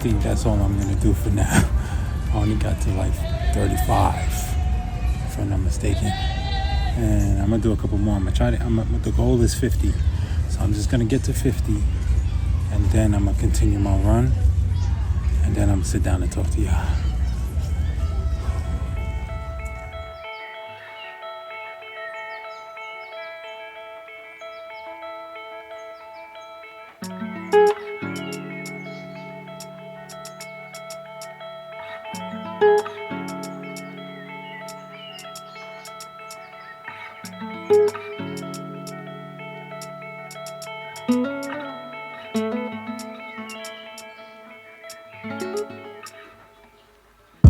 think that's all I'm gonna do for now. I only got to like 35, if I'm not mistaken. And I'm gonna do a couple more. The goal is 50. So I'm just gonna get to 50, and then I'm gonna continue my run, and then I'm gonna sit down and talk to y'all.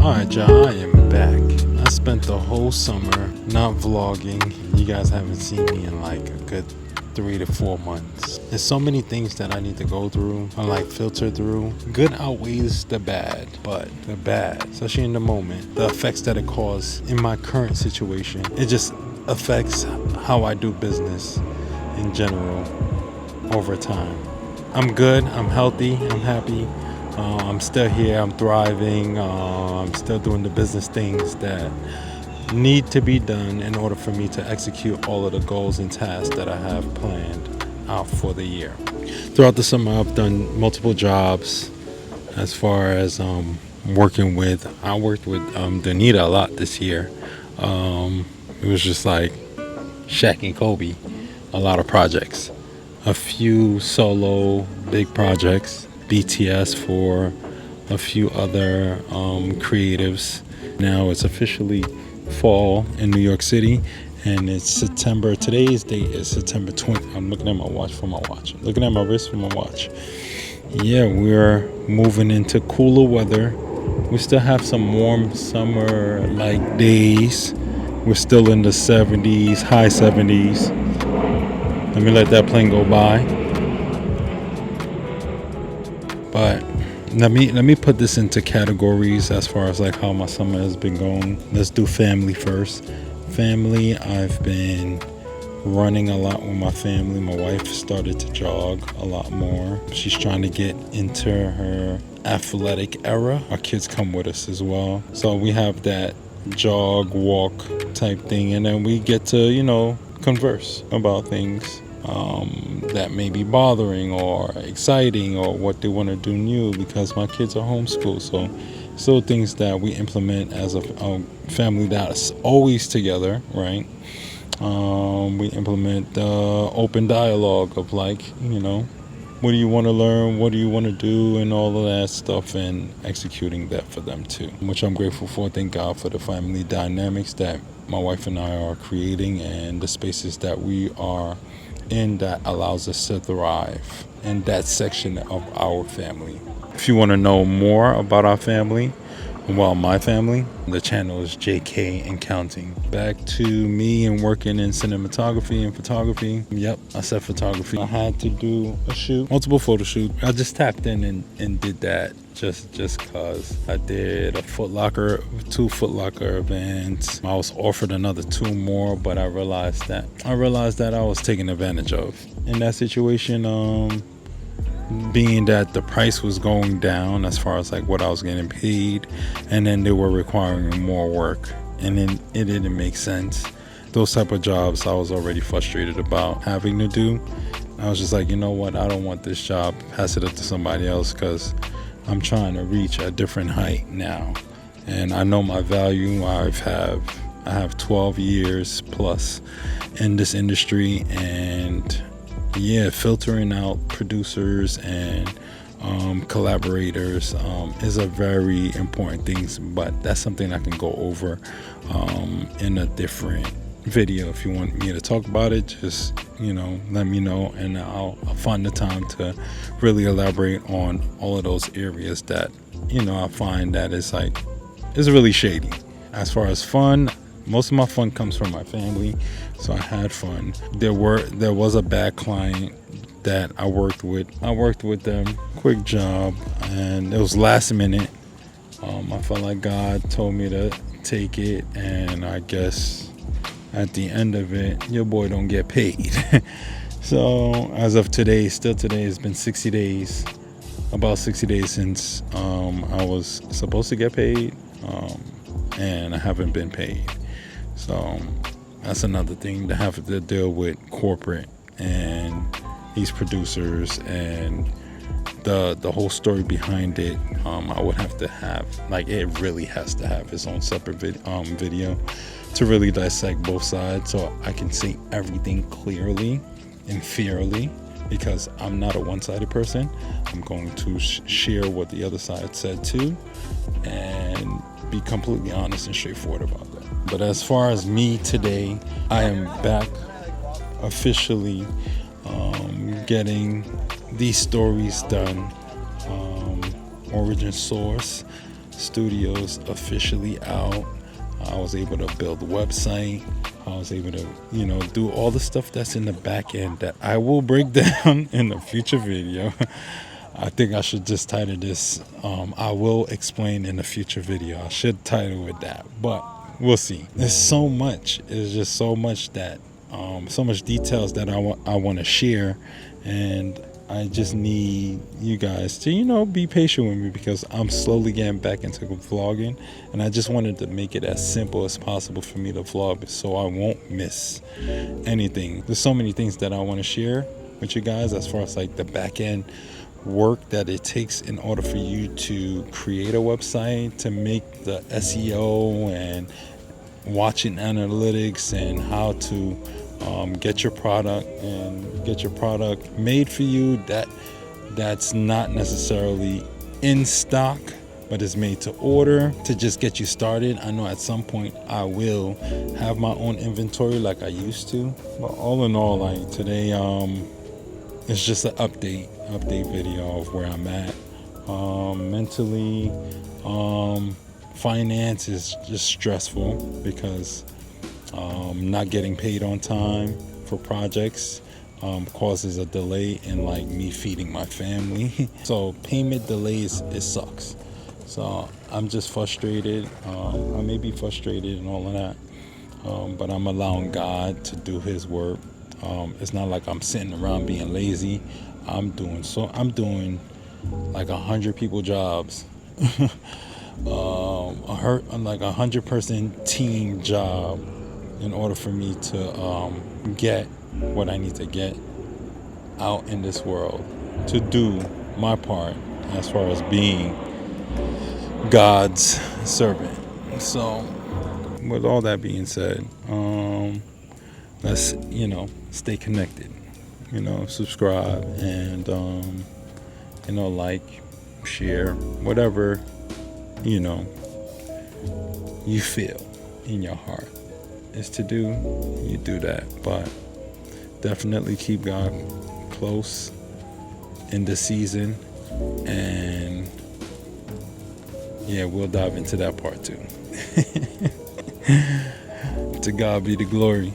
Alright y'all, I am back. I spent the whole summer not vlogging. You guys haven't seen me in like a good 3 to 4 months. There's so many things that I need to go through or like filter through. Good outweighs the bad, but the bad, especially in the moment, the effects that it caused in my current situation, it just affects how I do business in general over time. I'm good, I'm healthy, I'm happy. I'm still here, I'm thriving, I'm still doing the business things that need to be done in order for me to execute all of the goals and tasks that I have planned out for the year. Throughout the summer, I've done multiple jobs as far as working with. I worked with Danita a lot this year. It was just like Shaq and Kobe, a lot of projects. A few solo big projects. BTS for a few other creatives. Now it's officially fall in New York City, and it's September. Today's date is September 20th. I'm looking at my watch for my watch. Looking at my wrist for my watch. Yeah, we're moving into cooler weather. We still have some warm summer like days. We're still in the 70s, high 70s. Let me let that plane go by. But let me put this into categories as far as like how my summer has been going. Let's do family first. Family, I've been running a lot with my family. My wife started to jog a lot more. She's trying to get into her athletic era. Our kids come with us as well. So we have that jog, walk type thing. And then we get to, converse about things that may be bothering or exciting or what they want to do new, because my kids are homeschooled. So still things that we implement as a family that's always together, right? We implement the open dialogue of like, what do you want to learn? What do you want to do? And all of that stuff, and executing that for them too, which I'm grateful for. Thank God for the family dynamics that my wife and I are creating, and the spaces that we are in that allows us to thrive in that section of our family. If you want to know more about our family, my family, the channel is JK and Counting. Back to me and working in cinematography and photography. Yep, I said photography. I had to do a shoot, multiple photo shoot. I just tapped in and did that just cause. I did two Foot Locker events. I was offered another 2 more, but I realized that I was taken advantage of in that situation. Being that the price was going down as far as like what I was getting paid, and then they were requiring more work, and then it didn't make sense. Those type of jobs I was already frustrated about having to do. I was just like, you know what, I don't want this job, pass it up to somebody else, because I'm trying to reach a different height now, and I know my value. I have 12 years plus in this industry, and filtering out producers and collaborators is a very important thing, but that's something I can go over in a different video. If you want me to talk about it, just let me know, and I'll find the time to really elaborate on all of those areas that I find that it's really shady. As far as fun, most of my fun comes from my family, so I had fun. There was a bad client that I worked with. I worked with them, quick job, and it was last minute. I felt like God told me to take it, and I guess at the end of it, your boy don't get paid. So as of today, it's been 60 days about 60 days since I was supposed to get paid, and I haven't been paid. So that's another thing to have to deal with corporate and these producers and the whole story behind it. I would have to have, like, it really has to have its own separate video to really dissect both sides, so I can see everything clearly and fairly, because I'm not a one-sided person. I'm going to share what the other side said too, and be completely honest and straightforward about that. But as far as me today, I am back officially getting these stories done. Origin Source Studios officially out. I was able to build a website. I was able to, do all the stuff that's in the back end that I will break down in a future video. I think I should just title this, I will explain in a future video. I should title it that, but we'll see. There's so much. It's just so much that, so much details that I want to share, and I just need you guys to, be patient with me, because I'm slowly getting back into vlogging, and I just wanted to make it as simple as possible for me to vlog so I won't miss anything. There's so many things that I want to share with you guys as far as like the back end work that it takes in order for you to create a website, to make the SEO and watching analytics, and how to get your product made for you that's not necessarily in stock, but is made to order, to just get you started. I know at some point I will have my own inventory like I used to, but all in all, like today, it's just an update video of where I'm at mentally. Finance is just stressful because not getting paid on time for projects causes a delay in like me feeding my family. So payment delays, it sucks. So I'm just frustrated. I may be frustrated and all of that, but I'm allowing God to do His work. It's not like I'm sitting around being lazy. I'm doing like 100 people jobs. Like 100-person team job in order for me to get what I need to get out in this world, to do my part as far as being God's servant. So with all that being said, let's stay connected, subscribe, and like, share, whatever you feel in your heart is to do, you do that. But definitely keep God close in the season, and we'll dive into that part too. To God be the glory.